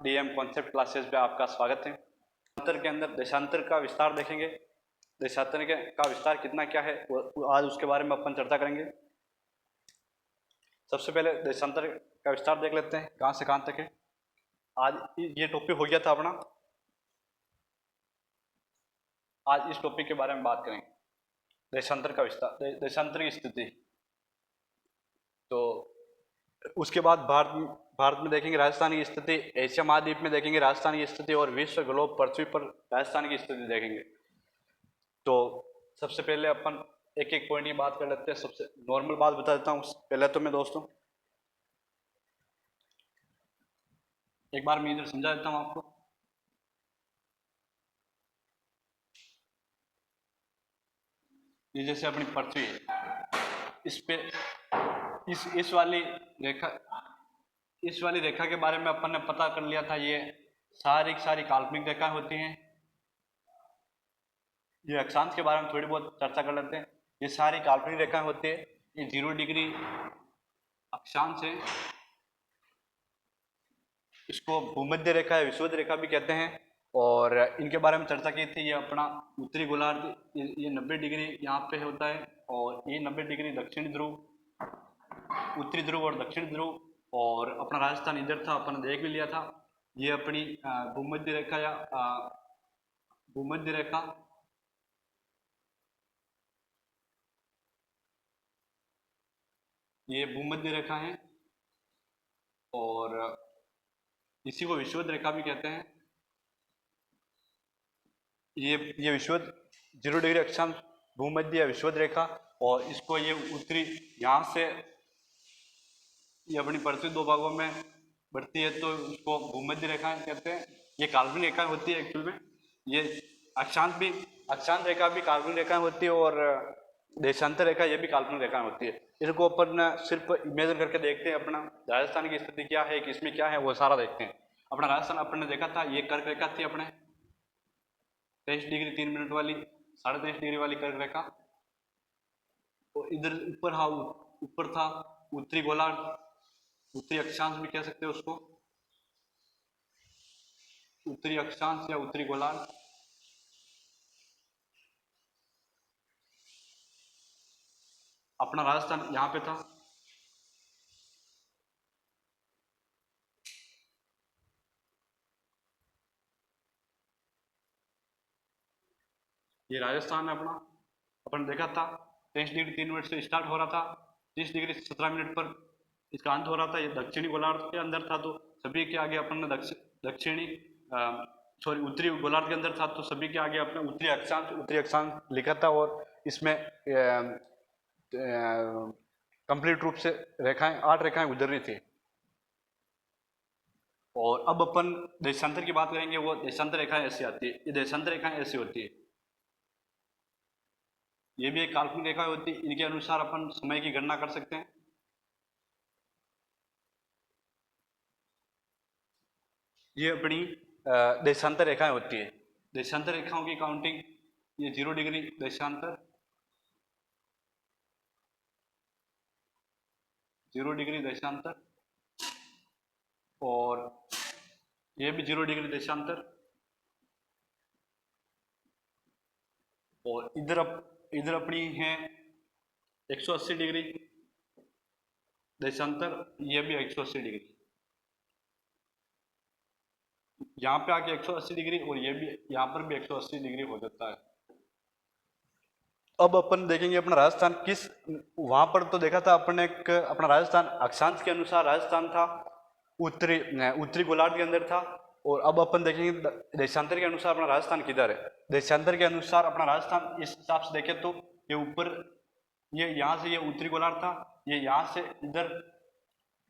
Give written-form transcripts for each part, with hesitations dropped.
DM concept classes पे आपका स्वागत है। देशांतर के अंदर देशांतर का विस्तार देखेंगे। देशांतर का विस्तार कितना क्या है वो आज उसके बारे में अपन चर्चा करेंगे। सबसे पहले देशांतर का विस्तार देख लेते हैं, कहाँ से कहाँ तक है। आज ये टॉपिक हो गया था अपना, आज इस टॉपिक के बारे में बात करेंगे, देशांतर का विस्तार, देशांतर की स्थिति। तो उसके बाद भारत में देखेंगे राजस्थान की स्थिति, एशिया महाद्वीप में देखेंगे राजस्थान की स्थिति, और विश्व ग्लोब पृथ्वी पर राजस्थान की स्थिति देखेंगे। तो सबसे पहले अपन एक एक पॉइंट की बात कर लेते हैं। सबसे नॉर्मल बात बता देता हूँ पहले तो मैं दोस्तों, एक बार मैं इधर समझा देता हूँ आपको। ये जैसे अपनी पृथ्वी है, इस पे इस वाली रेखा के बारे में अपन ने पता कर लिया था। ये सारी काल्पनिक रेखा होती हैं। ये अक्षांश के बारे में थोड़ी बहुत चर्चा कर लेते हैं। ये सारी काल्पनिक रेखाएं होती है। ये 0 डिग्री अक्षांश है, इसको भूमध्य रेखा या विषुवत रेखा भी कहते हैं। और इनके बारे में चर्चा की थी। ये अपना उत्तरी गोलार्ध, ये 90 डिग्री यहाँ पे होता है, और ये 90 डिग्री दक्षिण ध्रुव, उत्तरी ध्रुव और दक्षिण ध्रुव। और अपना राजस्थान इधर था, अपन देख भी लिया था। ये अपनी भूमध्य रेखा या भूमध्य रेखा, ये भूमध्य रेखा है, और इसी को विषुवत रेखा भी कहते हैं। ये विषुवत 0 डिग्री अक्षांश भूमध्य या विषुवत रेखा, और इसको ये उत्तरी, यहाँ से ये अपनी पृथ्वी 2 भागों में बढ़ती है, तो उसको भूमध्य रेखा कहते हैं। ये काल्पनिक रेखा होती है एक्चुअल में। ये अक्षांश रेखा भी काल्पनिक रेखा होती है, और देशांतर रेखा ये भी काल्पनिक रेखा होती है। इनको अपन सिर्फ इमेजिन करके देखते हैं। अपना राजस्थान की स्थिति क्या है, किसमें क्या है, वो सारा देखते हैं। अपना राजस्थान अपन ने देखा था, ये कर्क रेखा थी अपने 23 डिग्री 3 मिनट वाली, 23.5 डिग्री वाली कर्क रेखा। और इधर ऊपर, हाँ ऊपर था उत्तरी गोलार्ध, उत्तरी अक्षांश भी कह सकते हैं उसको, उत्तरी अक्षांश या उत्तरी गोलार्ध। अपना राजस्थान यहाँ पे था। ये राजस्थान है अपना, अपन देखा था 23 डिग्री 3 मिनट से स्टार्ट हो रहा था, 30 डिग्री 17 मिनट पर इसका अंत हो रहा था। ये दक्षिणी गोलार्ध के अंदर था, तो सभी के आगे अपन ने उत्तरी गोलार्ध के अंदर था, तो सभी के आगे अपने उत्तरी अक्षांश लिखा था। और इसमें कंप्लीट रूप से रेखाएं 8 रेखाएं गुजर रही थी। और अब अपन देशांतर की बात करेंगे। वो देशांतर रेखाएं ऐसी आती है, ये देशांतर रेखाएं ऐसी होती है। ये भी एक काल्पनिक रेखा होती है। इनके अनुसार अपन समय की गणना कर सकते हैं। ये अपनी देशांतर रेखाएं होती है। देशांतर रेखाओं की काउंटिंग, ये 0 डिग्री देशांतर, 0 डिग्री देशांतर, और ये भी 0 डिग्री देशांतर। और इधर अपनी है 180 डिग्री देशांतर, ये भी 180 डिग्री। यहाँ पे आके 180 डिग्री, और ये भी यहाँ पर भी 180 डिग्री हो जाता है। अब अपन देखेंगे अपना राजस्थान किस, वहां पर तो देखा था अपन एक, अपना राजस्थान अक्षांश के अनुसार राजस्थान था, उत्तरी गोलार्ध के अंदर था। और अब अपन देखेंगे देशांतर के अनुसार अपना राजस्थान किधर है। देशांतर के अनुसार अपना राजस्थान इस हिसाब से देखे तो ये ऊपर, ये यहाँ से ये उत्तरी गोलार्ध था, ये यहाँ से इधर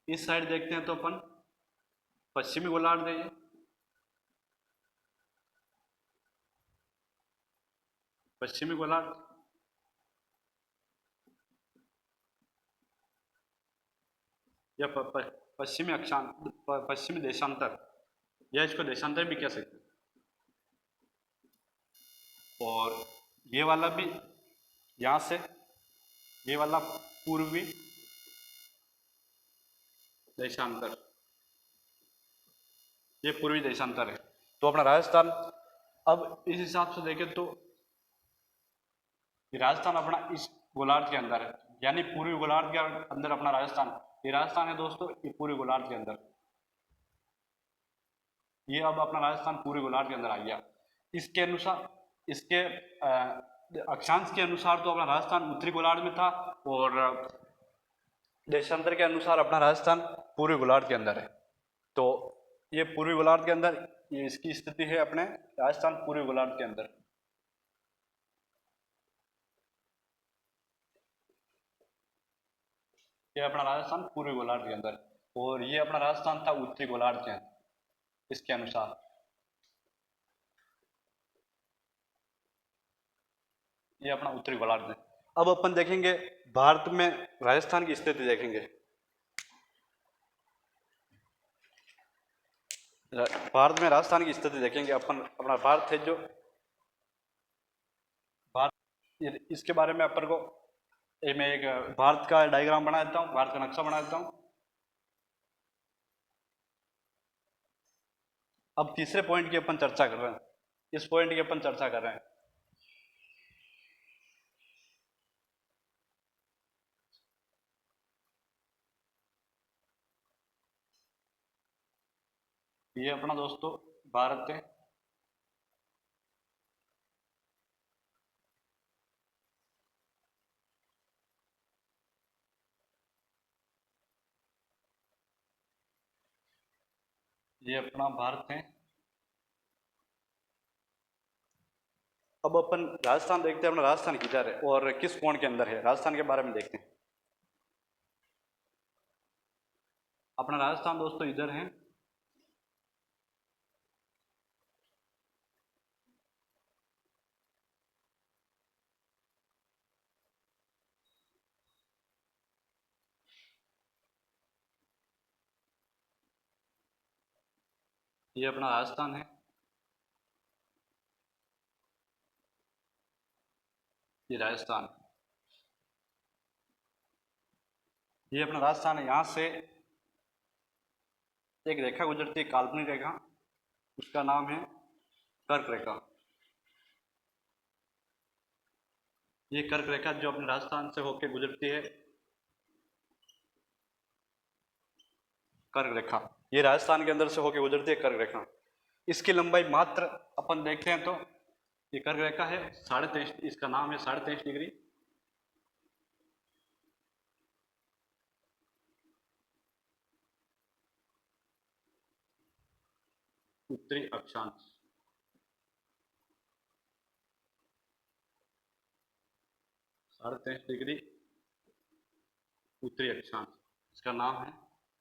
इस साइड देखते हैं तो अपन पश्चिमी गोलार्ध है। ये पश्चिमी गोलार्ध, या पश्चिमी अक्षांश, पश्चिमी देशांतर, या इसको देशांतर भी कह सकते हैं। और ये वाला भी यहाँ से, ये वाला पूर्वी देशांतर, ये पूर्वी देशांतर है। तो अपना राजस्थान, अब इस हिसाब से देखें तो ये राजस्थान अपना इस गोलार्ध के अंदर है, यानी पूर्वी गोलार्ध के अंदर अपना राजस्थान, ये राजस्थान है दोस्तों, ये पूर्वी गोलार्ध के अंदर, ये अब अपना राजस्थान पूर्वी गोलार्ध के अंदर आ गया। इसके अनुसार, इसके अक्षांश के अनुसार तो अपना राजस्थान उत्तरी गोलार्ध में था, और देशांतर के अनुसार अपना राजस्थान पूर्वी गोलार्ध के अंदर है। तो ये पूर्वी गोलार्ध के अंदर, ये इसकी स्थिति है अपने राजस्थान पूर्वी गोलार्ध के अंदर। ये अपना राजस्थान पूर्वी गोलार्ध के अंदर, और ये अपना राजस्थान था उत्तरी गोलार्ध के अंदर इसके अनुसार। ये अपना उत्तरी गोलार्ध है। अब अपन देखेंगे भारत में राजस्थान की स्थिति देखेंगे। भारत में राजस्थान की स्थिति देखेंगे अपन। अपना भारत है जो भारत, इसके बारे में अपन को मैं एक भारत का डायग्राम बना देता हूँ, भारत का नक्शा बना देता हूँ। अब तीसरे पॉइंट की अपन चर्चा कर रहे हैं, इस पॉइंट की अपन चर्चा कर रहे हैं। ये अपना दोस्तों भारत है, ये अपना भारत है। अब अपन राजस्थान देखते हैं, अपना राजस्थान किधर है और किस कोण के अंदर है, राजस्थान के बारे में देखते हैं। अपना राजस्थान दोस्तों इधर है, ये अपना राजस्थान है, ये राजस्थान, ये अपना राजस्थान है। यहाँ से एक रेखा गुजरती है, काल्पनिक रेखा, उसका नाम है कर्क रेखा। ये कर्क रेखा जो अपने राजस्थान से होकर गुजरती है, कर्क रेखा, ये राजस्थान के अंदर से होकर गुजरती है कर्क रेखा। इसकी लंबाई मात्र अपन देखते हैं तो ये कर्क रेखा है 23.5, इसका नाम है 23.5 डिग्री। उत्तरी अक्षांश, साढ़े 23 डिग्री उत्तरी अक्षांश, इसका नाम है।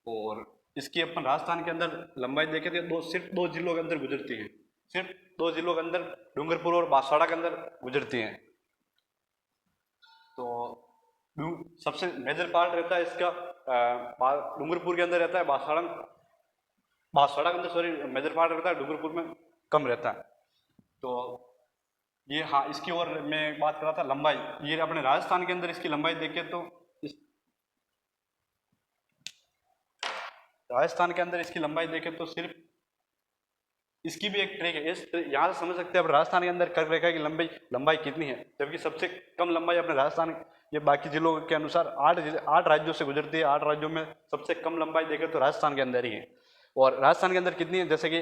और इसकी अपन राजस्थान के अंदर लंबाई देखें तो सिर्फ 2 जिलों के अंदर गुजरती है, सिर्फ 2 जिलों के अंदर, डूंगरपुर और बांसवाड़ा के अंदर गुजरती हैं। तो सबसे मेजर पार्ट रहता है इसका डूंगरपुर के अंदर रहता है, बांसवाड़ा के अंदर सॉरी मेजर पार्ट रहता है, डूंगरपुर में कम रहता है। तो ये, हाँ, इसकी और मैं बात कर रहा था लंबाई, ये अपने राजस्थान के अंदर इसकी लंबाई देखें तो राजस्थान के अंदर इसकी लंबाई देखें तो सिर्फ, इसकी भी एक ट्रिक है, इस यहाँ से समझ सकते हैं अब राजस्थान के अंदर कर्क रेखा की लंबाई कितनी है, जबकि सबसे कम लंबाई अपने राजस्थान, ये बाकी जिलों के अनुसार 8 राज्यों से गुजरती है। 8 राज्यों में सबसे कम लंबाई देखें तो राजस्थान के अंदर ही है। और राजस्थान के अंदर कितनी है, जैसे कि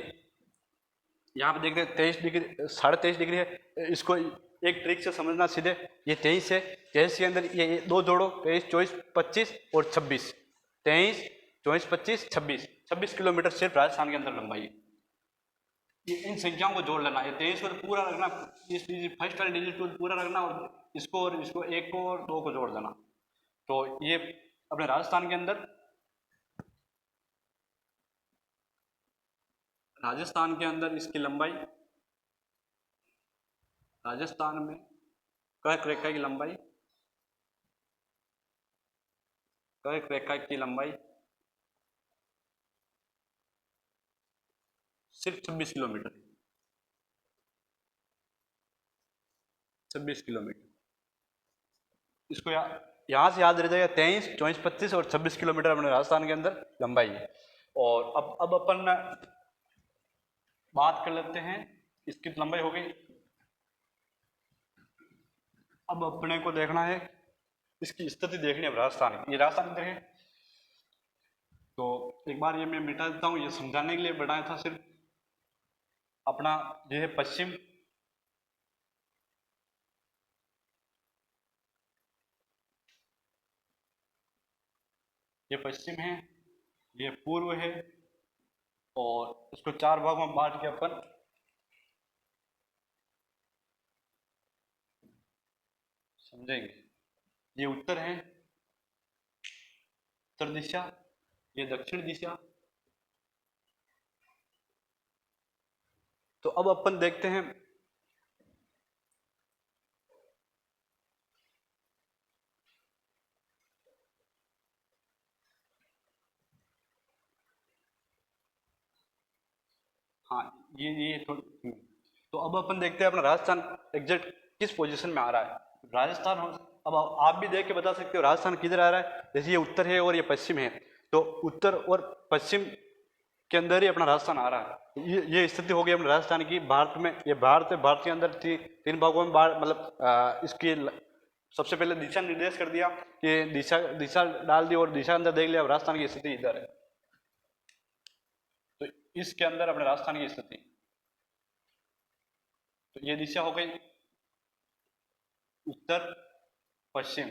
यहाँ पे देखते हैं 23 डिग्री, 23.5 डिग्री है। इसको एक ट्रिक से समझना सीधे, ये 23 है, 23 के अंदर ये 2 जोड़ो, 23, 24, 25 और 26, 23, 24, 25, 26 किलोमीटर सिर्फ राजस्थान के अंदर लंबाई है। ये इन संख्याओं को जोड़ लेना, ये 23 को पूरा रखना, इस फर्स्ट वाले डिजिट को पूरा रखना, और इसको एक को और 2 को जोड़ देना। तो ये अपने राजस्थान के अंदर, राजस्थान के अंदर इसकी लंबाई, राजस्थान में कर्क रेखा की लंबाई, कर्क रेखा की लंबाई सिर्फ 26 किलोमीटर, 26 किलोमीटर। इसको यहाँ से याद रह जाएगा, 23, 24, 25 और 26 किलोमीटर अपने राजस्थान के अंदर लंबाई है। और अब अपन बात कर लेते हैं, इसकी लंबाई हो गई। अब अपने को देखना है, इसकी स्थिति देखनी है राजस्थान की। ये राजस्थान इधर है, तो एक बार ये मैं मिटा देता हूँ, ये समझाने के लिए बनाया था सिर्फ। अपना ये है पश्चिम, ये पश्चिम है, ये पूर्व है, और इसको चार भागों में बांट के अपन समझेंगे। ये उत्तर है, उत्तर दिशा, ये दक्षिण दिशा। तो अब अपन देखते हैं, हाँ ये थोड़ी। तो अब अपन देखते हैं अपना राजस्थान एग्जैक्ट किस पोजीशन में आ रहा है। राजस्थान अब आप भी देख के बता सकते हो राजस्थान किधर आ रहा है। जैसे ये उत्तर है और ये पश्चिम है, तो उत्तर और पश्चिम के अंदर ही अपना राजस्थान आ रहा है। ये स्थिति हो गई अपने राजस्थान की। भारत में, ये भारत है, भारत के अंदर तीन भागों में मतलब इसकी सबसे पहले दिशा निर्देश कर दिया कि दिशा दिशा डाल दी, और दिशा के अंदर देख लिया राजस्थान की स्थिति इधर है। तो इसके अंदर अपने राजस्थान की स्थिति, तो ये दिशा हो गई उत्तर पश्चिम।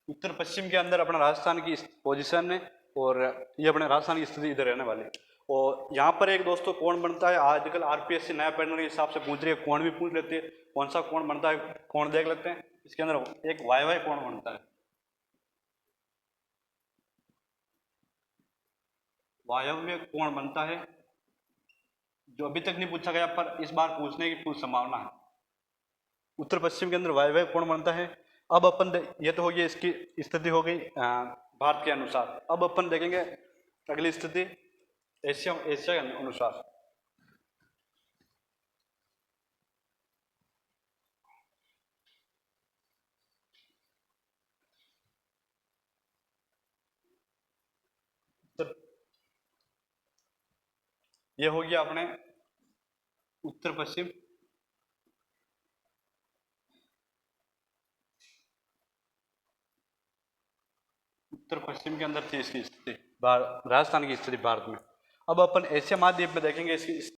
उत्तर पश्चिम के अंदर अपना राजस्थान की पोजीशन है, और ये अपने राजस्थान की स्थिति इधर रहने वाली। और यहाँ पर एक दोस्तों कोण बनता है, आजकल आरपीएससी नया पैटर्न के हिसाब से पूछ रही है, कोण भी पूछ लेते हैं। कौन सा कोण बनता है, कोण देख लेते हैं। इसके अंदर एक वायव्य कोण बनता है, वायव्य कोण बनता है, जो अभी तक नहीं पूछा गया पर इस बार पूछने की पूरी संभावना है। उत्तर पश्चिम के अंदर वायव्य कोण बनता है। अब अपन ये तो हो गई इसकी स्थिति हो गई भारत के अनुसार। अब अपन देखेंगे अगली स्थिति एशिया एशिया के अनुसार। उत्तर, ये हो गया अपने उत्तर पश्चिम। उत्तर पश्चिम के अंदर थी इसकी स्थिति, राजस्थान की स्थिति भारत में। अब अपन एशिया महाद्वीप में देखेंगे इसकी